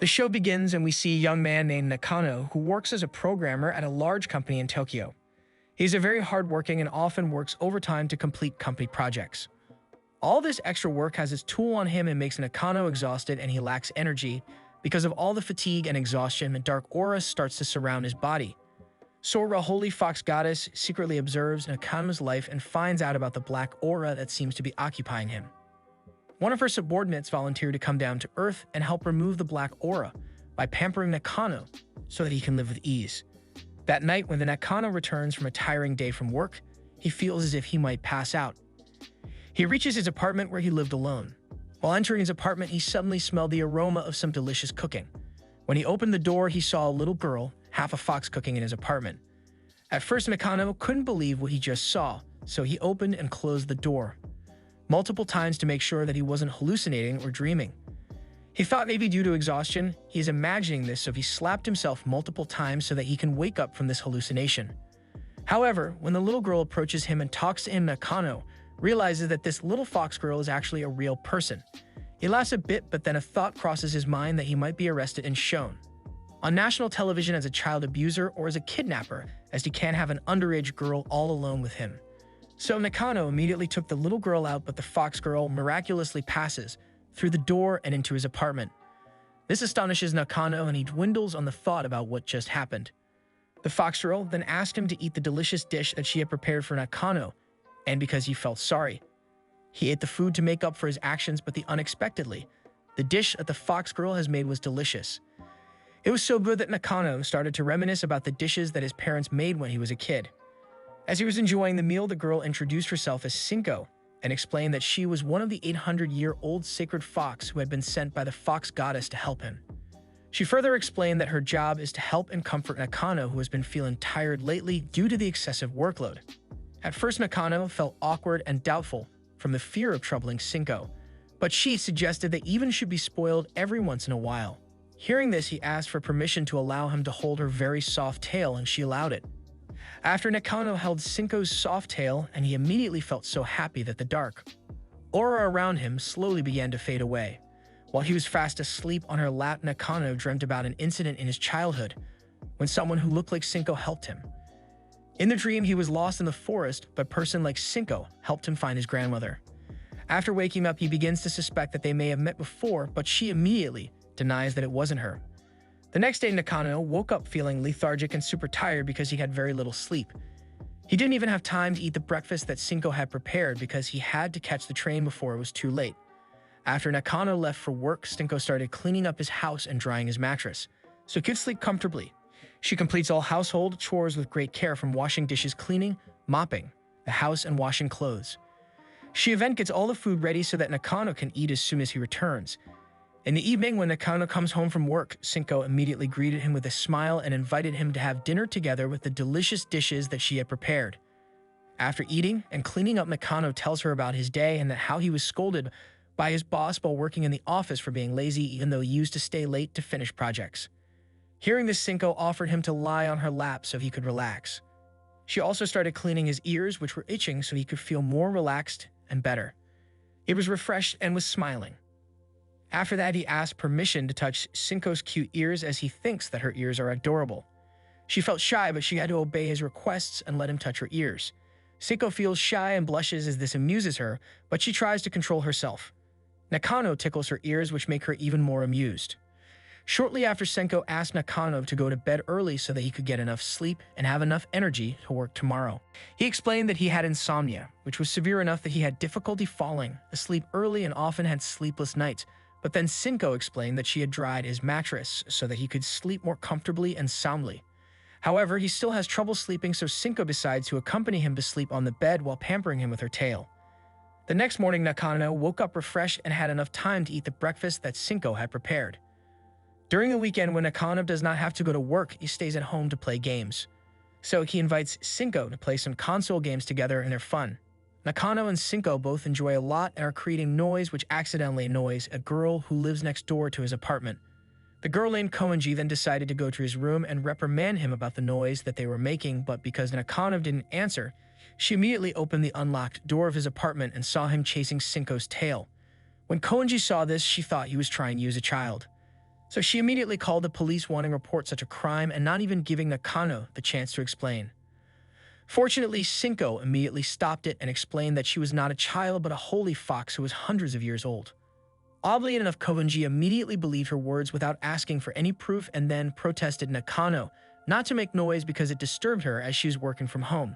The show begins and we see a young man named Nakano who works as a programmer at a large company in Tokyo. He's a very hardworking and often works overtime to complete company projects. All this extra work has its toll on him and makes Nakano exhausted, and he lacks energy because of all the fatigue and exhaustion. A dark aura starts to surround his body. Sora, a holy fox goddess, secretly observes Nakano's life and finds out about the black aura that seems to be occupying him. One of her subordinates volunteered to come down to Earth and help remove the black aura by pampering Nakano so that he can live with ease. That night, when the Nakano returns from a tiring day from work, he feels as if he might pass out. He reaches his apartment where he lived alone. While entering his apartment, he suddenly smelled the aroma of some delicious cooking. When he opened the door, he saw a little girl, half a fox, cooking in his apartment. At first, Nakano couldn't believe what he just saw, so he opened and closed the door multiple times to make sure that he wasn't hallucinating or dreaming. He thought maybe due to exhaustion, he is imagining this, so he slapped himself multiple times so that he can wake up from this hallucination. However, when the little girl approaches him and talks to him, Nakano realizes that this little fox girl is actually a real person. He laughs a bit, but then a thought crosses his mind that he might be arrested and shown on national television as a child abuser or as a kidnapper, as he can't have an underage girl all alone with him. So Nakano immediately took the little girl out, but the fox girl miraculously passes through the door and into his apartment. This astonishes Nakano, and he dwindles on the thought about what just happened. The fox girl then asked him to eat the delicious dish that she had prepared for Nakano, and because he felt sorry, he ate the food to make up for his actions, but unexpectedly, the dish that the fox girl has made was delicious. It was so good that Nakano started to reminisce about the dishes that his parents made when he was a kid. As he was enjoying the meal, the girl introduced herself as Senko and explained that she was one of the 800-year-old sacred fox who had been sent by the fox goddess to help him. She further explained that her job is to help and comfort Nakano, who has been feeling tired lately due to the excessive workload. At first, Nakano felt awkward and doubtful from the fear of troubling Senko, but she suggested that even should be spoiled every once in a while. Hearing this, he asked for permission to allow him to hold her very soft tail, and she allowed it. After Nakano held Senko's soft tail, and he immediately felt so happy that the dark aura around him slowly began to fade away. While he was fast asleep on her lap, Nakano dreamt about an incident in his childhood when someone who looked like Senko helped him. In the dream, he was lost in the forest, but a person like Senko helped him find his grandmother. After waking up, he begins to suspect that they may have met before, but she immediately denies that it wasn't her. The next day, Nakano woke up feeling lethargic and super tired because he had very little sleep. He didn't even have time to eat the breakfast that Senko had prepared because he had to catch the train before it was too late. After Nakano left for work, Senko started cleaning up his house and drying his mattress, so he could sleep comfortably. She completes all household chores with great care, from washing dishes, cleaning, mopping the house, and washing clothes. She even gets all the food ready so that Nakano can eat as soon as he returns. In the evening, when Nakano comes home from work, Senko immediately greeted him with a smile and invited him to have dinner together with the delicious dishes that she had prepared. After eating and cleaning up, Nakano tells her about his day and that how he was scolded by his boss while working in the office for being lazy, even though he used to stay late to finish projects. Hearing this, Senko offered him to lie on her lap so he could relax. She also started cleaning his ears, which were itching, so he could feel more relaxed and better. He was refreshed and was smiling. After that, he asked permission to touch Senko's cute ears, as he thinks that her ears are adorable. She felt shy, but she had to obey his requests and let him touch her ears. Senko feels shy and blushes as this amuses her, but she tries to control herself. Nakano tickles her ears, which make her even more amused. Shortly after, Senko asked Nakano to go to bed early so that he could get enough sleep and have enough energy to work tomorrow. He explained that he had insomnia, which was severe enough that he had difficulty falling asleep early and often had sleepless nights. But then Senko explained that she had dried his mattress so that he could sleep more comfortably and soundly. However, he still has trouble sleeping, so Senko decides to accompany him to sleep on the bed while pampering him with her tail. The next morning, Nakano woke up refreshed and had enough time to eat the breakfast that Senko had prepared. During the weekend, when Nakano does not have to go to work, he stays at home to play games. So he invites Senko to play some console games together, and they're fun. Nakano and Senko both enjoy a lot and are creating noise, which accidentally annoys a girl who lives next door to his apartment. The girl named Koenji then decided to go to his room and reprimand him about the noise that they were making, but because Nakano didn't answer, she immediately opened the unlocked door of his apartment and saw him chasing Senko's tail. When Koenji saw this, she thought he was trying to use a child. So she immediately called the police wanting to report such a crime and not even giving Nakano the chance to explain. Fortunately, Senko immediately stopped it and explained that she was not a child but a holy fox who was hundreds of years old. Oddly enough, Koenji immediately believed her words without asking for any proof and then protested Nakano not to make noise because it disturbed her as she was working from home.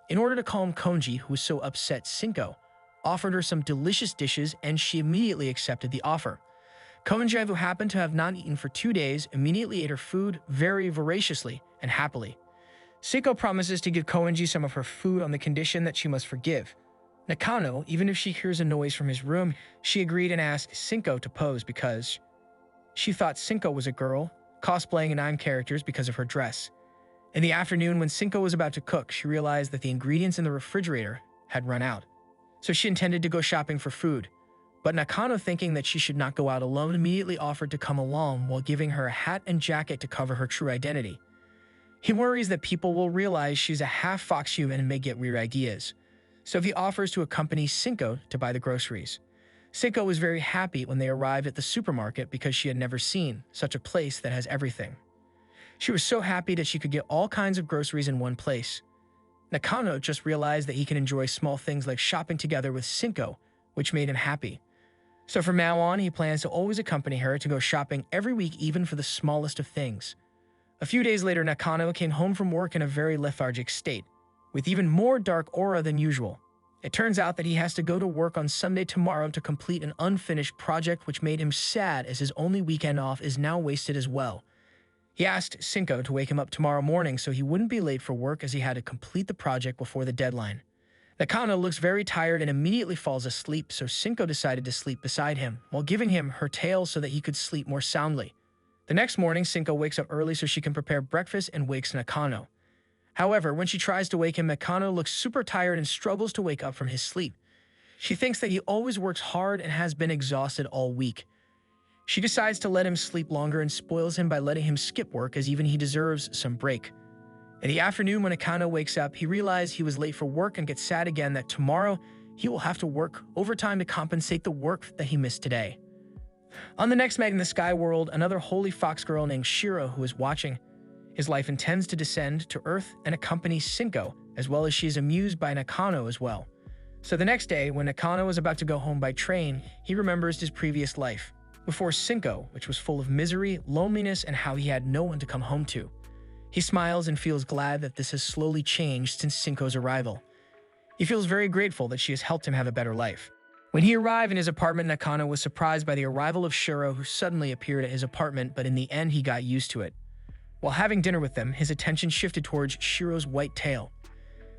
In order to calm Koenji, who was so upset, Senko offered her some delicious dishes and she immediately accepted the offer. Koenji, who happened to have not eaten for 2 days, immediately ate her food very voraciously and happily. Senko promises to give Koenji some of her food on the condition that she must forgive. Nakano, even if she hears a noise from his room, she agreed and asked Senko to pose because she thought Senko was a girl, cosplaying anime characters because of her dress. In the afternoon, when Senko was about to cook, she realized that the ingredients in the refrigerator had run out. So she intended to go shopping for food. But Nakano, thinking that she should not go out alone, immediately offered to come along while giving her a hat and jacket to cover her true identity. He worries that people will realize she's a half-fox human and may get weird ideas. So he offers to accompany Senko to buy the groceries. Senko was very happy when they arrived at the supermarket because she had never seen such a place that has everything. She was so happy that she could get all kinds of groceries in one place. Nakano just realized that he can enjoy small things like shopping together with Senko, which made him happy. So from now on, he plans to always accompany her to go shopping every week, even for the smallest of things. A few days later, Nakano came home from work in a very lethargic state, with even more dark aura than usual. It turns out that he has to go to work on Sunday tomorrow to complete an unfinished project, which made him sad as his only weekend off is now wasted as well. He asked Senko to wake him up tomorrow morning so he wouldn't be late for work as he had to complete the project before the deadline. Nakano looks very tired and immediately falls asleep, so Senko decided to sleep beside him while giving him her tail so that he could sleep more soundly. The next morning, Senko wakes up early so she can prepare breakfast and wakes Nakano. However, when she tries to wake him, Nakano looks super tired and struggles to wake up from his sleep. She thinks that he always works hard and has been exhausted all week. She decides to let him sleep longer and spoils him by letting him skip work as even he deserves some break. In the afternoon, when Nakano wakes up, he realizes he was late for work and gets sad again that tomorrow he will have to work overtime to compensate the work that he missed today. On the next Meg in the Sky world, another holy fox girl named Shiro, who is watching his life, intends to descend to Earth and accompany Senko, as well as she is amused by Nakano as well. So the next day, when Nakano is about to go home by train, he remembers his previous life, before Senko, which was full of misery, loneliness, and how he had no one to come home to. He smiles and feels glad that this has slowly changed since Senko's arrival. He feels very grateful that she has helped him have a better life. When he arrived in his apartment, Nakano was surprised by the arrival of Shiro, who suddenly appeared at his apartment, but in the end he got used to it. While having dinner with them, his attention shifted towards Shiro's white tail.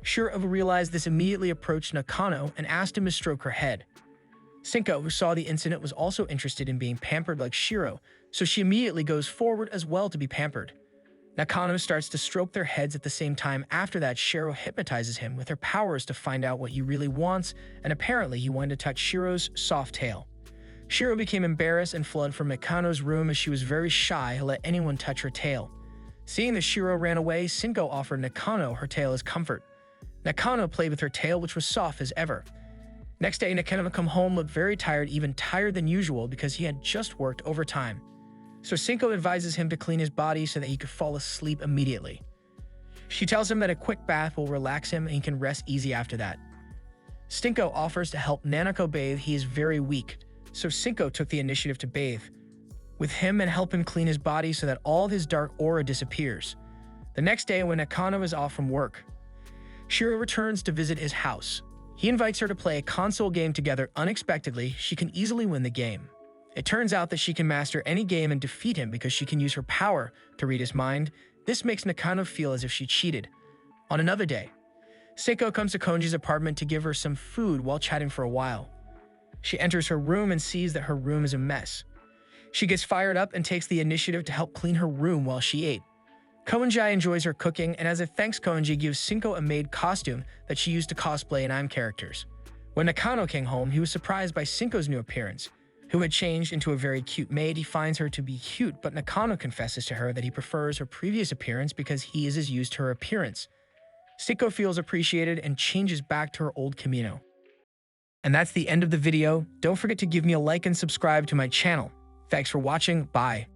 Shiro realized this, immediately approached Nakano and asked him to stroke her head. Senko, who saw the incident, was also interested in being pampered like Shiro, so she immediately goes forward as well to be pampered. Nakano starts to stroke their heads at the same time. After that, Shiro hypnotizes him with her powers to find out what he really wants, and apparently he wanted to touch Shiro's soft tail. Shiro became embarrassed and fled from Nakano's room as she was very shy to let anyone touch her tail. Seeing that Shiro ran away, Senko offered Nakano her tail as comfort. Nakano played with her tail, which was soft as ever. Next day, Nakano come home, looked very tired, even tired than usual because he had just worked overtime. So Senko advises him to clean his body so that he could fall asleep immediately. She tells him that a quick bath will relax him and he can rest easy after that. Senko offers to help Nanako bathe. He is very weak, so Senko took the initiative to bathe with him and help him clean his body so that all of his dark aura disappears. The next day, when Nakano is off from work, Shiro returns to visit his house. He invites her to play a console game together. Unexpectedly, she can easily win the game. It turns out that she can master any game and defeat him because she can use her power to read his mind. This makes Nakano feel as if she cheated. On another day, Senko comes to Koenji's apartment to give her some food while chatting for a while. She enters her room and sees that her room is a mess. She gets fired up and takes the initiative to help clean her room while she ate. Koenji enjoys her cooking, and as a thanks, Koenji gives Senko a maid costume that she used to cosplay anime characters. When Nakano came home, he was surprised by Senko's new appearance, who had changed into a very cute maid. He finds her to be cute, but Nakano confesses to her that he prefers her previous appearance because he is as used to her appearance. Senko feels appreciated and changes back to her old Camino. And that's the end of the video. Don't forget to give me a like and subscribe to my channel. Thanks for watching. Bye.